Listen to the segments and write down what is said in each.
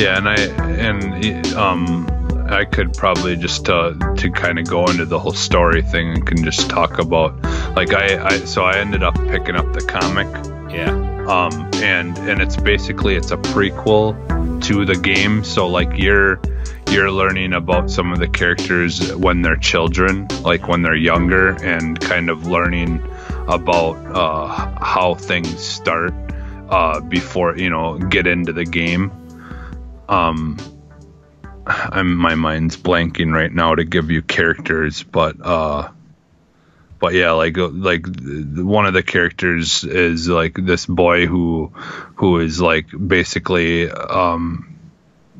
Yeah, I could probably just to kind of go into the whole story thing and can just talk about like I ended up picking up the comic. Yeah. And it's basically it's a prequel to the game, so like you're learning about some of the characters when they're children, like when they're younger, and kind of learning about how things start before get into the game. My mind's blanking right now to give you characters, but yeah, like one of the characters is like this boy who is like basically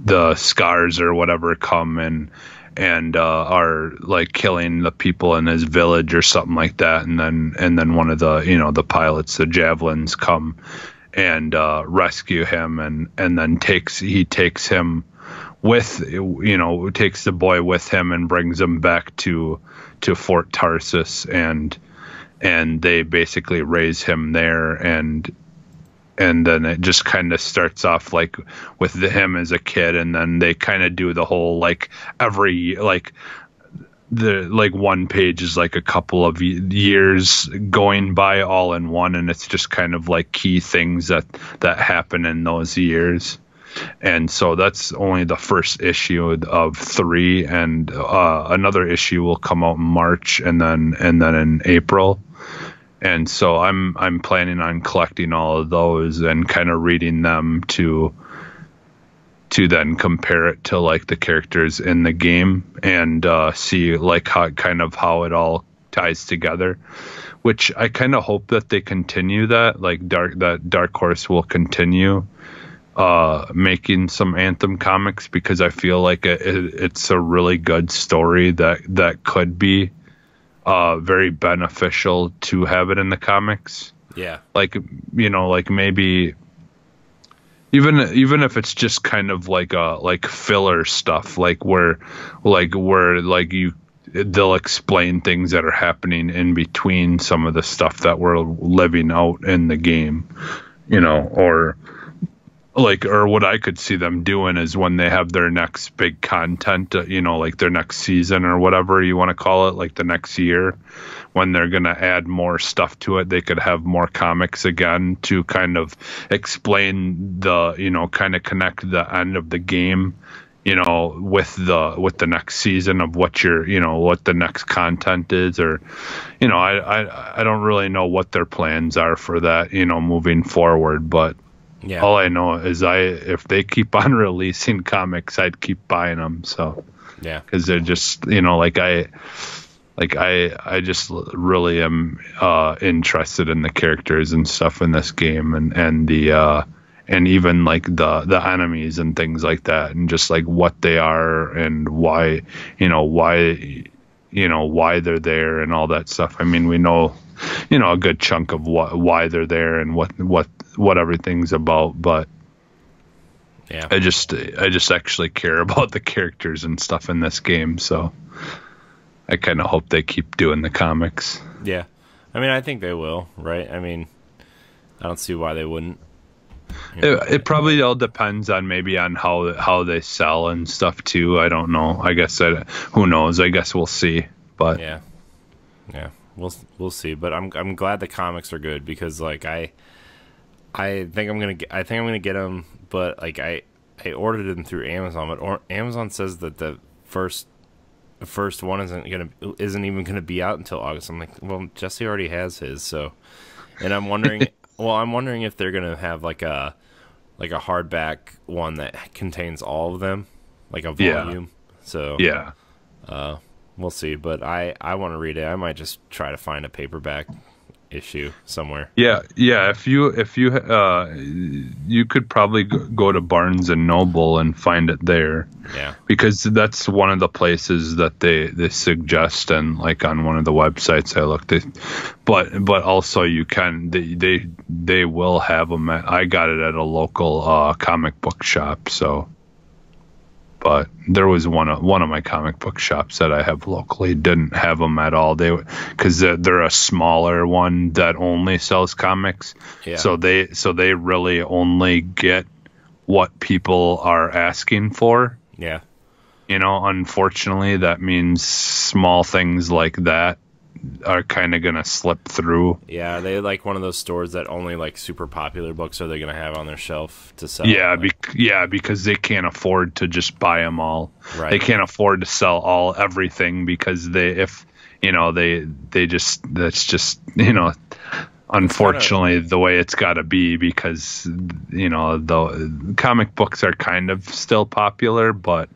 the scars or whatever come and are like killing the people in his village or something like that, and then one of the the pilots, the javelins, come and rescue him, and then takes him with takes the boy with him and brings him back to Fort Tarsus, and they basically raise him there, and then it just kind of starts off like with him as a kid, and then they kind of do the whole like every like the like one page is like a couple of years going by all in one, and it's just kind of like key things that happen in those years. And so that's only the first issue of 3, and another issue will come out in March, and then in April. And so I'm planning on collecting all of those and kind of reading them to then compare it to like the characters in the game, and see like how it all ties together, which I kind of hope that they continue that, like Dark Horse will continue making some Anthem comics, because I feel like it's a really good story that could be very beneficial to have it in the comics. Yeah. Like, like maybe even if it's just kind of like filler stuff, like where they'll explain things that are happening in between some of the stuff that we're living out in the game, or what I could see them doing is when they have their next big content, like their next season or whatever you want to call it, like the next year, when they're going to add more stuff to it, they could have more comics again to kind of explain the, kind of connect the end of the game, with the next season of what what the next content is, or, I don't really know what their plans are for that, moving forward, but yeah. All I know is if they keep on releasing comics, I'd keep buying them. So yeah, because they're just I just really am interested in the characters and stuff in this game, and the and even like the enemies and things like that, and just like what they are and why why they're there and all that stuff. I mean, we know a good chunk of why they're there and what everything's about, but yeah, I just actually care about the characters and stuff in this game, so I kind of hope they keep doing the comics. Yeah, I mean, I think they will, right? I mean, I don't see why they wouldn't. It probably all depends on how they sell and stuff too. I don't know. I guess who knows? I guess we'll see. But yeah, we'll see. But I'm glad the comics are good, because like I think I'm gonna get them. But like I ordered them through Amazon, but Amazon says that the first one isn't even gonna be out until August. I'm like, well, Jesse already has his, so, and I'm wondering. Well, I'm wondering if they're gonna have like a hardback one that contains all of them, like a volume. Yeah. So yeah, we'll see. But I want to read it. I might just try to find a paperback issue somewhere. Yeah. If you you could probably go to Barnes and Noble and find it there. Yeah. Because that's one of the places that they suggest, and like on one of the websites I looked at. But also you can they will have them. I got it at a local comic book shop. So. But there was one of my comic book shops that I have locally didn't have them at all. Because they're a smaller one that only sells comics. Yeah. So they really only get what people are asking for. Yeah. You know, unfortunately, that means small things like that are kind of going to slip through. Yeah, they like one of those stores that only like super popular books are they going to have on their shelf to sell. Yeah, like, because they can't afford to just buy them all. Right. They can't afford to sell everything because that's just, unfortunately the way it's got to be, because, the comic books are kind of still popular, but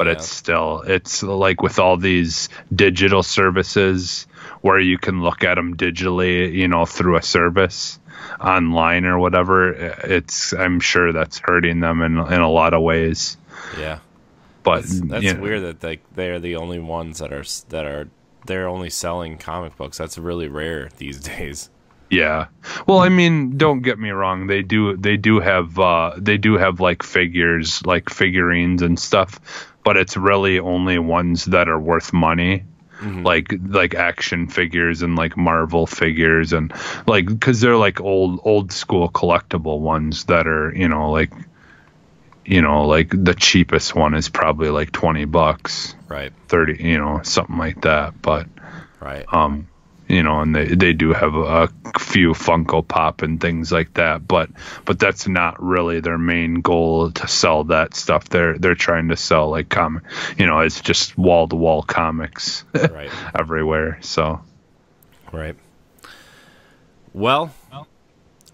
Yeah. it's like with all these digital services where you can look at them digitally, through a service online or whatever. I'm sure that's hurting them in a lot of ways. Yeah. But that's weird that they're the only ones they're only selling comic books. That's really rare these days. Yeah. Well, I mean, don't get me wrong. They do have like figures, like figurines and stuff, but it's really only ones that are worth money. Mm-hmm. Like action figures and like Marvel figures, and like, because they're like old school collectible ones that are, like the cheapest one is probably like $20, right? 30, something like that. But right. And they do have a few Funko Pop and things like that, but that's not really their main goal to sell that stuff. They're trying to sell like it's just wall to wall comics, right, everywhere. So, right. Well,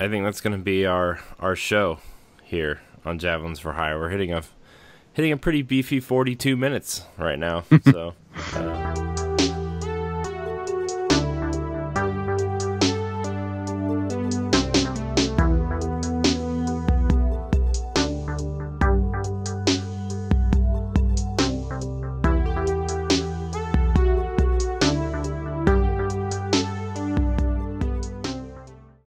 I think that's going to be our show here on Javelins for Hire. We're hitting a pretty beefy 42 minutes right now. So.